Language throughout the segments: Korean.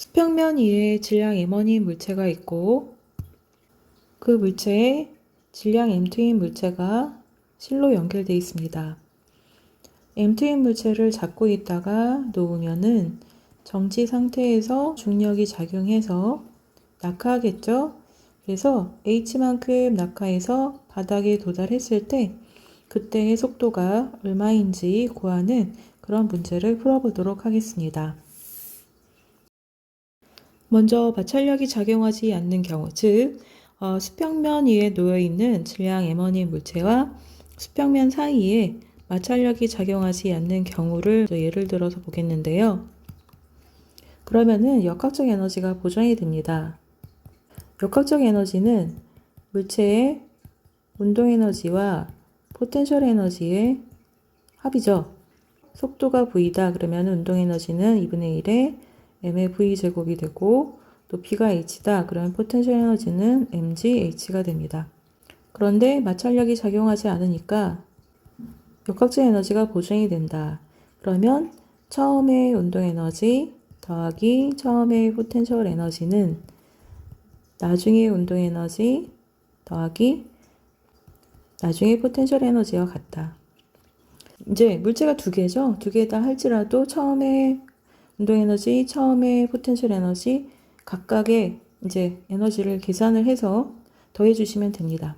수평면 위에 질량 m1인 물체가 있고 그 물체에 질량 m2인 물체가 실로 연결되어 있습니다. m2인 물체를 잡고 있다가 놓으면은 정지 상태에서 중력이 작용해서 낙하하겠죠? 그래서 h만큼 낙하해서 바닥에 도달했을 때 그때의 속도가 얼마인지 구하는 그런 문제를 풀어보도록 하겠습니다. 먼저 마찰력이 작용하지 않는 경우, 즉 수평면 위에 놓여있는 질량 m1인 물체와 수평면 사이에 마찰력이 작용하지 않는 경우를 예를 들어서 보겠는데요. 그러면은 역학적 에너지가 보정이 됩니다. 역학적 에너지는 물체의 운동 에너지와 포텐셜 에너지의 합이죠. 속도가 v다 그러면 운동 에너지는 2분의 1의 m의 v 제곱이 되고 높이가 h다 그러면 포텐셜 에너지는 mg h가 됩니다. 그런데 마찰력이 작용하지 않으니까 역학적 에너지가 보정이 된다. 그러면 처음의 운동 에너지 더하기 처음의 포텐셜 에너지는 나중의 운동 에너지 더하기 나중의 포텐셜 에너지와 같다. 이제 물체가 두 개죠. 두 개다 할지라도 처음에 운동 에너지, 처음에 포텐셜 에너지 각각의 이제 에너지를 계산을 해서 더해 주시면 됩니다.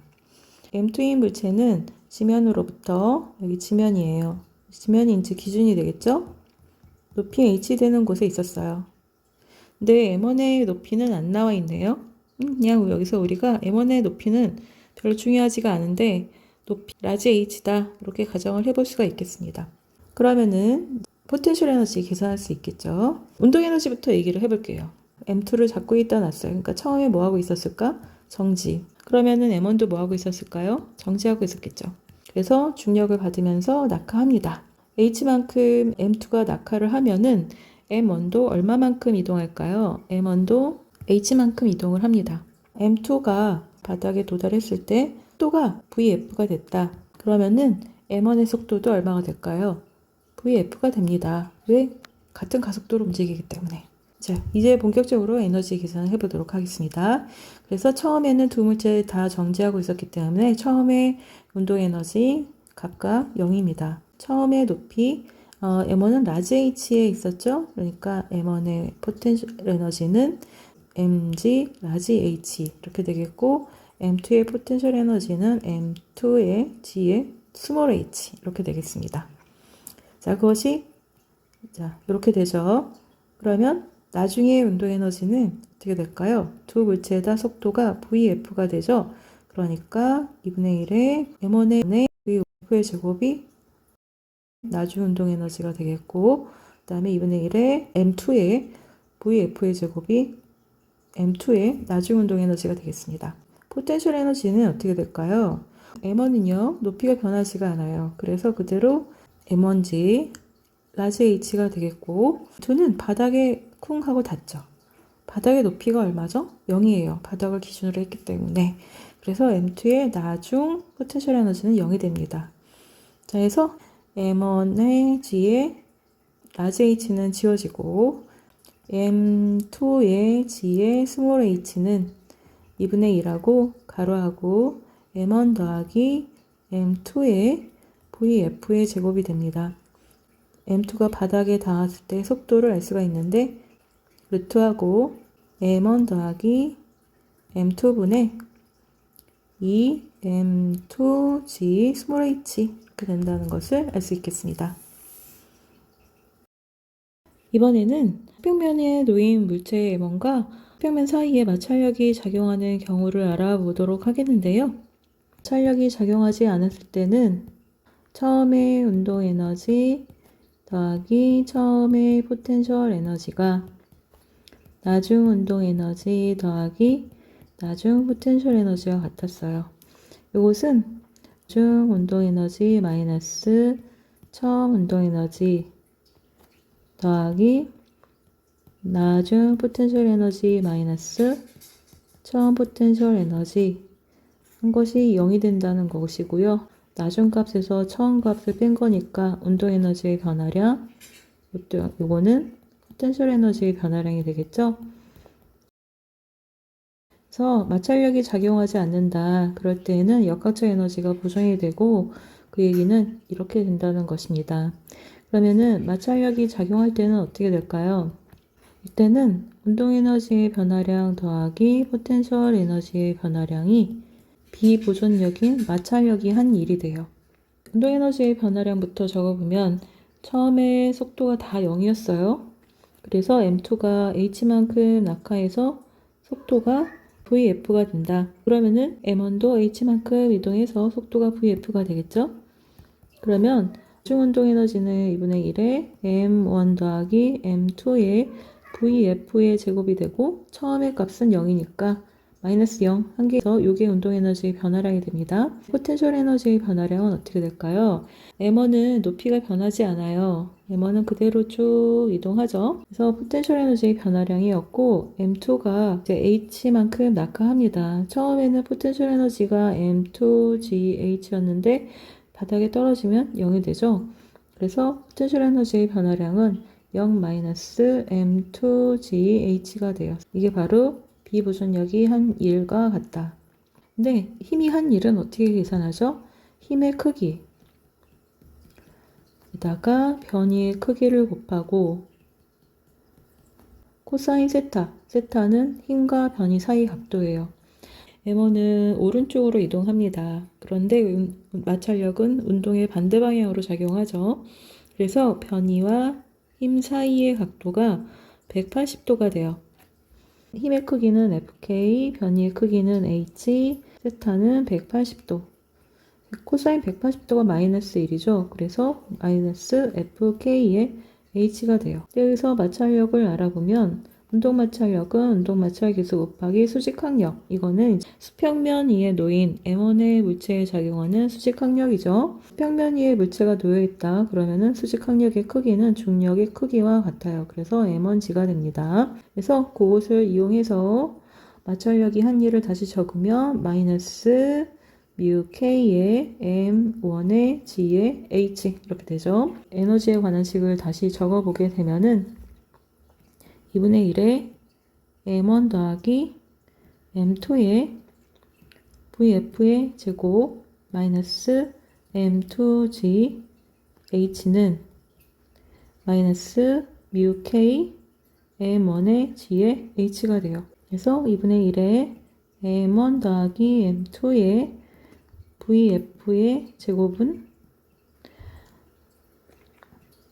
M2인 물체는 지면으로부터 여기 지면이에요. 지면이 이제 기준이 되겠죠? 높이 h 되는 곳에 있었어요. 근데 M1의 높이는 안 나와 있네요. 그냥 여기서 우리가 M1의 높이는 별로 중요하지가 않은데 높이 라지 h다 이렇게 가정을 해볼 수가 있겠습니다. 그러면은 포텐셜 에너지 계산할 수 있겠죠. 운동 에너지부터 얘기를 해볼게요. M2를 잡고 있다 놨어요. 그러니까 처음에 뭐 하고 있었을까? 정지. 그러면은 M1도 뭐 하고 있었을까요? 정지하고 있었겠죠. 그래서 중력을 받으면서 낙하합니다. H만큼 M2가 낙하를 하면은 M1도 얼마만큼 이동할까요? M1도 H만큼 이동을 합니다. M2가 바닥에 도달했을 때 속도가 VF가 됐다. 그러면은 M1의 속도도 얼마가 될까요? VF가 됩니다. 왜? 같은 가속도로 움직이기 때문에. 자, 이제 본격적으로 에너지 계산을 해보도록 하겠습니다. 그래서 처음에는 두 물체 다 정지하고 있었기 때문에 처음에 운동 에너지 각각 0입니다. 처음에 높이 M1은 라지 H에 있었죠. 그러니까 M1의 포텐셜 에너지는 mg 라지 H 이렇게 되겠고 M2의 포텐셜 에너지는 M2의 g의 스몰 h 이렇게 되겠습니다. 자, 그것이 이렇게 되죠. 그러면 나중에 운동 에너지는 어떻게 될까요? 두 물체다 속도가 VF가 되죠. 그러니까 2분의 1의 M1의 VF의 제곱이 나중 운동 에너지가 되겠고 그 다음에 2분의 1의 M2의 VF의 제곱이 M2의 나중 운동 에너지가 되겠습니다. 포텐셜 에너지는 어떻게 될까요? M1은요, 높이가 변하지가 않아요. 그래서 그대로 M1G 라지 H가 되겠고 2는 바닥에 쿵 하고 닿죠. 바닥의 높이가 얼마죠? 0이에요. 바닥을 기준으로 했기 때문에. 그래서 M2의 나중 포텐셜 에너지는 0이 됩니다. 자, 해서 M1의 G의 라지 H는 지워지고 M2의 G의 스몰 h는 2분의 1하고 가로하고 M1 더하기 M2의 VF의 제곱이 됩니다. M2가 바닥에 닿았을 때 속도를 알 수가 있는데 루트하고 M1 더하기 M2분의 2 M2G 스몰 h 이렇게 된다는 것을 알 수 있겠습니다. 이번에는 수평면에 놓인 물체의 M1과 수평면 사이에 마찰력이 작용하는 경우를 알아보도록 하겠는데요. 마찰력이 작용하지 않았을 때는 처음의 운동 에너지 더하기 처음의 포텐셜 에너지가 나중 운동 에너지 더하기 나중 포텐셜 에너지와 같았어요. 이것은 나중 운동 에너지 마이너스 처음 운동 에너지 더하기 나중 포텐셜 에너지 마이너스 처음 포텐셜 에너지 한 것이 0이 된다는 것이고요. 나중 값에서 처음 값을 뺀 거니까 운동 에너지의 변화량 이거는 포텐셜 에너지의 변화량이 되겠죠? 그래서 마찰력이 작용하지 않는다. 그럴 때에는 역학적 에너지가 보정이 되고 그 얘기는 이렇게 된다는 것입니다. 그러면은 마찰력이 작용할 때는 어떻게 될까요? 이때는 운동 에너지의 변화량 더하기 포텐셜 에너지의 변화량이 비보존력인 마찰력이 한 일이 돼요. 운동 에너지의 변화량부터 적어보면 처음에 속도가 다 0이었어요. 그래서 M2가 H만큼 낙하해서 속도가 VF가 된다. 그러면은 M1도 H만큼 이동해서 속도가 VF가 되겠죠? 그러면 중운동 에너지는 2분의 1에 M1 더하기 M2의 VF의 제곱이 되고 처음의 값은 0이니까 마이너스 0 한 개에서 이게 운동 에너지의 변화량이 됩니다. 포텐셜 에너지의 변화량은 어떻게 될까요? M1은 높이가 변하지 않아요. M1은 그대로 쭉 이동하죠. 그래서 포텐셜 에너지의 변화량이었고 M2가 이제 H만큼 낙하합니다. 처음에는 포텐셜 에너지가 M2GH였는데 바닥에 떨어지면 0이 되죠. 그래서 포텐셜 에너지의 변화량은 0-M2GH가 돼요. 이게 바로 비보존력이 한 일과 같다. 근데 힘이 한 일은 어떻게 계산하죠? 힘의 크기 에다가 변이의 크기를 곱하고 코사인 세타, 세타는 힘과 변이 사이 각도예요. M1은 오른쪽으로 이동합니다. 그런데 마찰력은 운동의 반대 방향으로 작용하죠. 그래서 변이와 힘 사이의 각도가 180도가 돼요. 힘의 크기는 FK, 변이의 크기는 H, 세타는 180도. 코사인 180도가 마이너스 1이죠. 그래서 마이너스 FK의 H가 돼요. 여기서 마찰력을 알아보면 운동 마찰력은 운동 마찰 계수 곱하기 수직항력. 이거는 수평면 위에 놓인 M1의 물체에 작용하는 수직항력이죠. 수평면 위에 물체가 놓여 있다. 그러면은 수직항력의 크기는 중력의 크기와 같아요. 그래서 M1G가 됩니다. 그래서 그것을 이용해서 마찰력이 한 일을 다시 적으면 마이너스 뮤 K의 M1의 G의 H 이렇게 되죠. 에너지에 관한 식을 다시 적어보게 되면은 2분의 1에 M1 더하기 M2의 VF의 제곱 마이너스 M2G H는 마이너스 뮤 K M1의 G의 H가 돼요. 그래서 2분의 1에 M1 더하기 M2의 VF의 제곱은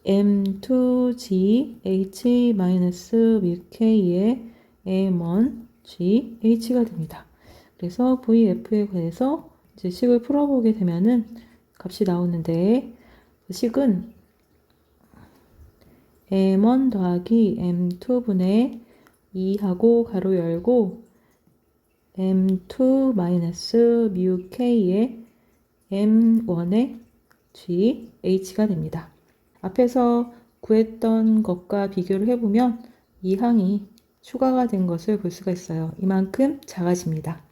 M2GH-뮤K의 M1GH가 됩니다. 그래서 VF에 관해서 이제 식을 풀어보게 되면은 값이 나오는데 그 식은 M1 더하기 M2분의 2하고 가로 열고 M2 마이너스 뮤 K의 M1의 GH가 됩니다. 앞에서 구했던 것과 비교를 해보면 이 항이 추가가 된 것을 볼 수가 있어요. 이만큼 작아집니다.